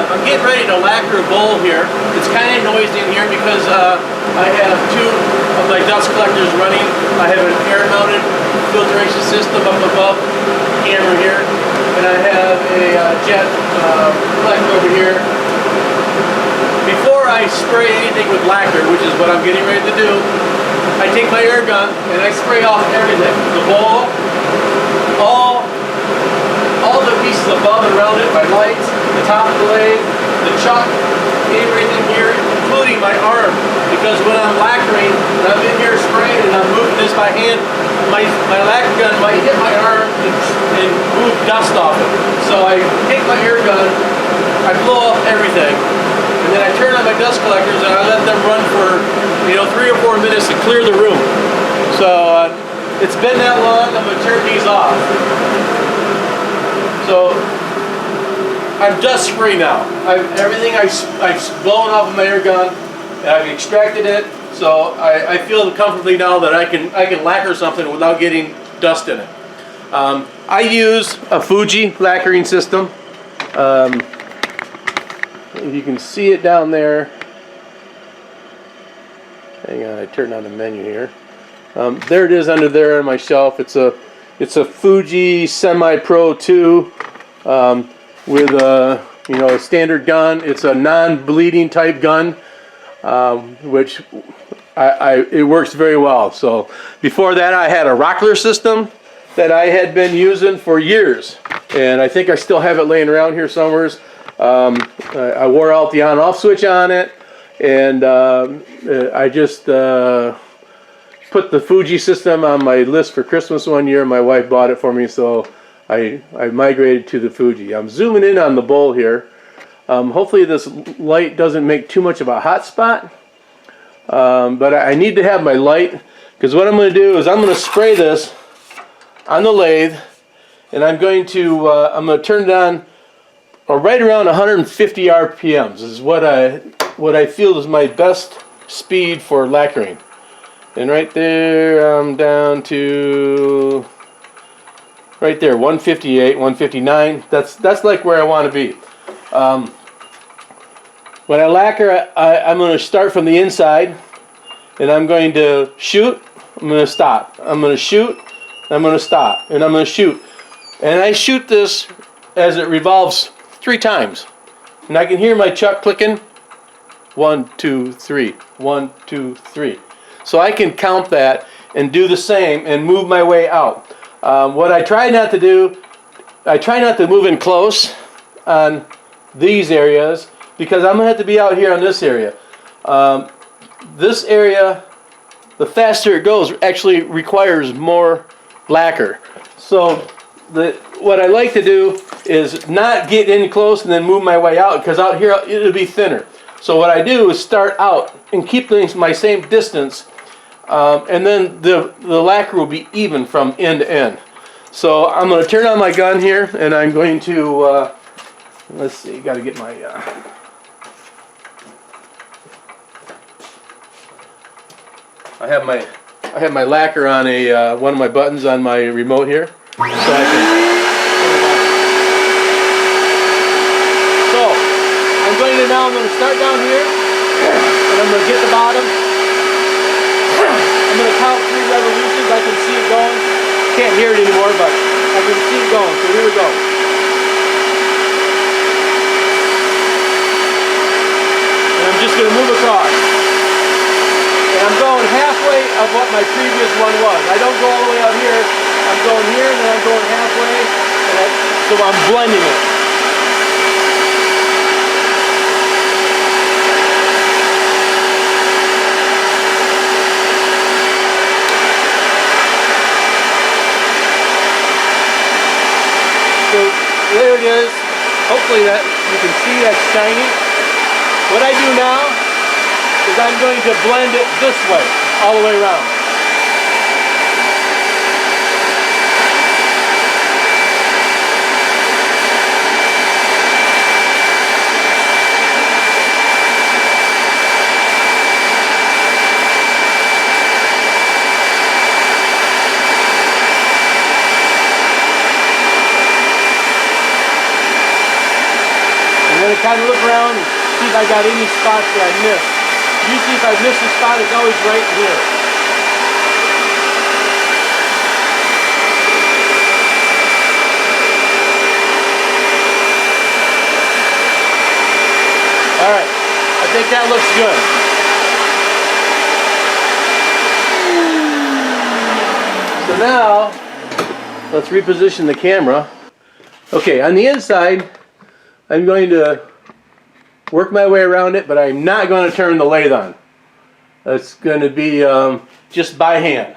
I'm getting ready to lacquer a bowl here. It's kind of noisy in here because I have two of my dust collectors running. I have an air-mounted filtration system up above the camera here, and I have a jet collector over here. Before I spray anything with lacquer, which is what I'm getting ready to do, I take my air gun and I spray off everything. The bowl, all the pieces above and around it, my lights, the top of the lathe, the chuck, everything here, including my arm. Because when I'm lacquering, and I'm in here spraying and I'm moving this by hand, my lacquer gun might hit my arm and move dust off it. So I take my air gun, I blow off everything, and then I turn on my dust collectors and I let them run for 3 or 4 minutes to clear the room. So it's been that long, I'm going to turn these off. So I'm dust free now. Everything I've blown off of my air gun, and I've extracted it. So I feel comfortably now that I can lacquer something without getting dust in it. I use a Fuji lacquering system. If you can see it down there. Hang on, I turned on the menu here. There it is under there on my shelf. It's a Fuji Semi-Pro 2 with a standard gun. It's a non-bleeding type gun, which it works very well. So before that, I had a Lacquer system that I had been using for years, and I think I still have it laying around here somewhere. I wore out the on-off switch on it, and I just put the Fuji system on my list for Christmas one year. My wife bought it for me, so I migrated to the Fuji. I'm zooming in on the bowl here. Hopefully this light doesn't make too much of a hot spot, but I need to have my light, because what I'm going to do is I'm going to spray this on the lathe, and I'm going to turn it on right around 150 RPMs. This is what I feel is my best speed for lacquering. And right there, I'm down to right there, 158, 159. That's like where I want to be. When I lacquer, I'm going to start from the inside, and I'm going to shoot. I'm going to stop. I'm going to shoot. I'm going to stop, and I'm going to shoot. And I shoot this as it revolves 3 times, and I can hear my chuck clicking. 1, 2, 3. 1, 2, 3. So I can count that and do the same and move my way out. What I try not to do, I try not to move in close on these areas, because I'm going to have to be out here on this area. This area, the faster it goes, actually requires more lacquer. So what I like to do is not get in close and then move my way out, because out here it'll be thinner. So what I do is start out and keep things my same distance, and then the lacquer will be even from end to end. So I'm going to turn on my gun here, and I'm going to, let's see, got to get my, I have my lacquer on one of my buttons on my remote here, so I can. So I'm going to start down here, and I'm going to get the bottom. I'm going to count 3 revolutions. I can see it going. Can't hear it anymore, but I can see it going. So here we go. And I'm just going to move across. And I'm going halfway of what my previous one was. I don't go all the way out here. I'm going here, and then I'm going halfway, so I'm blending it. So there it is. Hopefully that you can see that's shiny. What I do now is I'm going to blend it this way, all the way around. going to kind of look around and see if I got any spots that I missed. Usually if I miss a spot, it's always right here. Alright, I think that looks good. So now, let's reposition the camera. Okay, on the inside, I'm going to work my way around it, but I'm not going to turn the lathe on. It's going to be just by hand.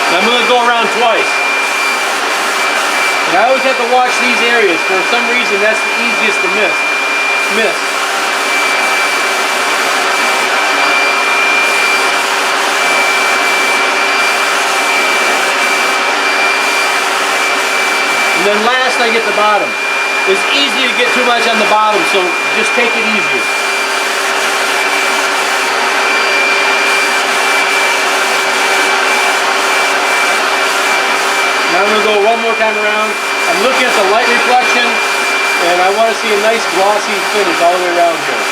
I'm going to go around twice. And I always have to watch these areas. For some reason, that's the easiest to miss. And then last, I get the bottom. It's easy to get too much on the bottom, so just take it easy. Now I'm going to go one more time around. I'm looking at the light reflection, and I want to see a nice glossy finish all the way around here.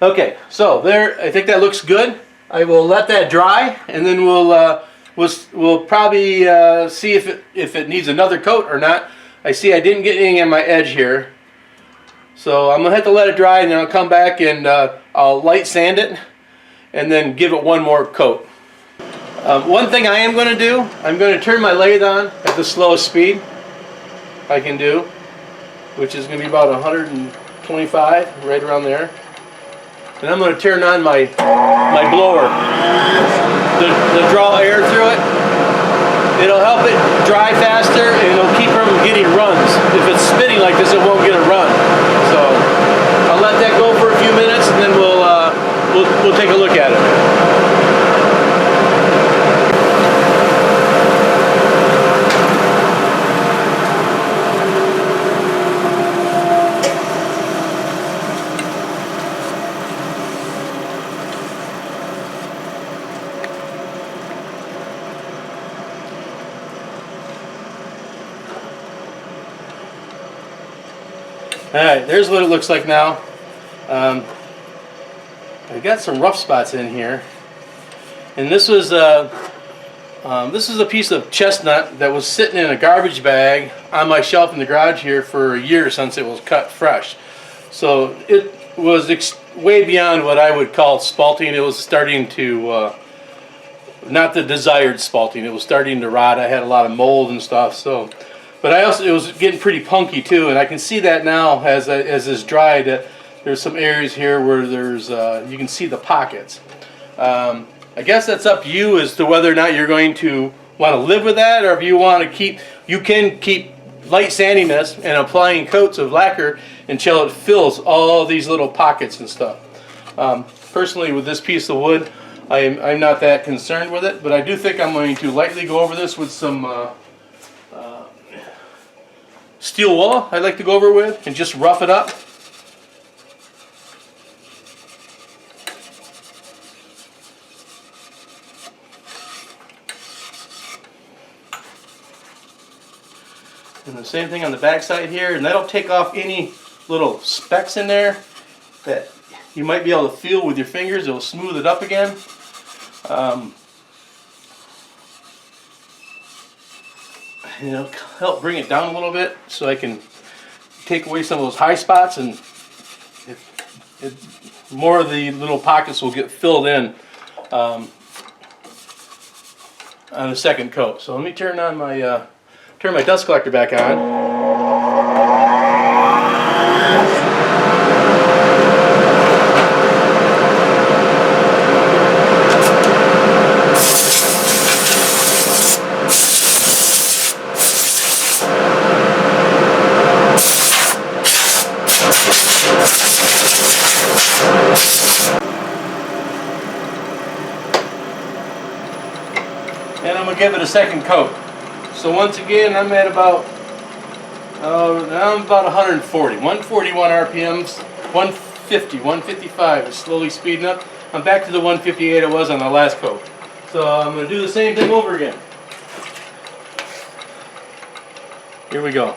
Okay, so there, I think that looks good. I will let that dry, and then we'll probably see if it needs another coat or not. I see I didn't get anything on my edge here, so I'm gonna have to let it dry, and then I'll come back and I'll light sand it, and then give it one more coat. One thing I am going to do, I'm going to turn my lathe on at the slowest speed I can do, which is going to be about 125, right around there. And I'm going to turn on my blower to draw air through it. It'll help it dry faster, and it'll keep from getting runs. If it's spinning like this, it won't get a run. So I'll let that go for a few minutes, and then we'll take a look at it. Alright, there's what it looks like now. I got some rough spots in here. And this was a piece of chestnut that was sitting in a garbage bag on my shelf in the garage here for a year since it was cut fresh. So it was way beyond what I would call spalting. It was starting to, not the desired spalting, it was starting to rot. I had a lot of mold and stuff. So. But it was getting pretty punky too, and I can see that now as it's dried. There's some areas here where there's you can see the pockets. I guess that's up to you as to whether or not you're going to want to live with that, or if you want to you can keep light sanding this and applying coats of lacquer until it fills all these little pockets and stuff. Personally, with this piece of wood, I'm not that concerned with it, but I do think I'm going to lightly go over this with some steel wool I like to go over with and just rough it up. And the same thing on the back side here, and that'll take off any little specks in there that you might be able to feel with your fingers. It'll smooth it up again. And it'll help bring it down a little bit so I can take away some of those high spots, and more of the little pockets will get filled in on the second coat. So let me turn turn my dust collector back on. And I'm going to give it a second coat. So once again, I'm at about 140, 141 RPMs, 150, 155 is slowly speeding up. I'm back to the 158 I was on the last coat. So I'm going to do the same thing over again. Here we go.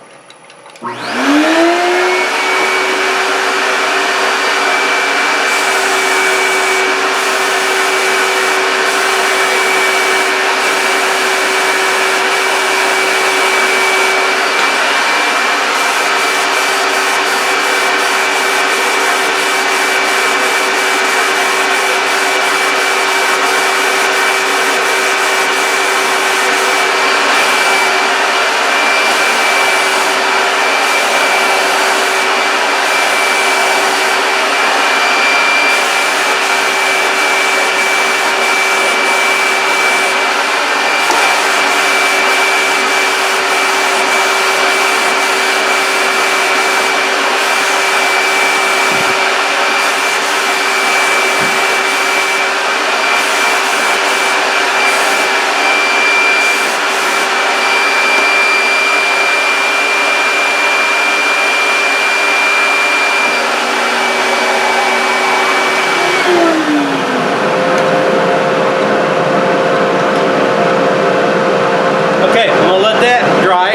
Okay, I'm going to let that dry.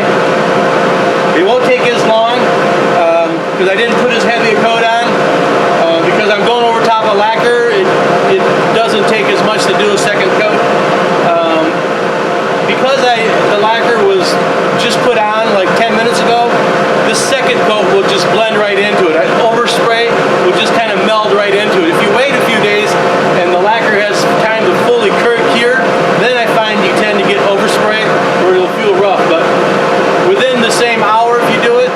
It won't take as long because I didn't put as heavy a coat on. Because I'm going over top of lacquer, it doesn't take as much to do a second coat. Because the lacquer was just put on like 10 minutes ago, this second coat will just blend right into it. Overspray will just kind of meld right into it. If you wait a few days and the lacquer has time to fully cure, then I find you tend to get overspray or it'll feel rough. But within the same hour if you do it,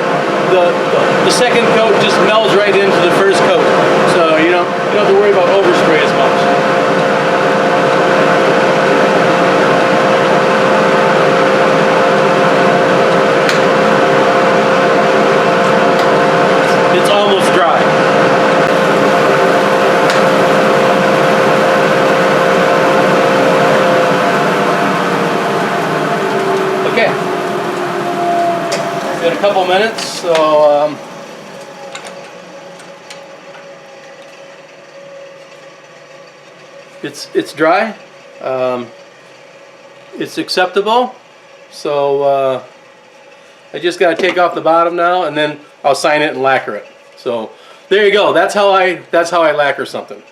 the second coat just melds right into the first coat. So you don't have to worry about overspray as much. It's almost dry. Okay. Got a couple minutes, so it's dry. It's acceptable. So I just got to take off the bottom now, and then I'll sign it and lacquer it. So there you go. That's how I lacquer something.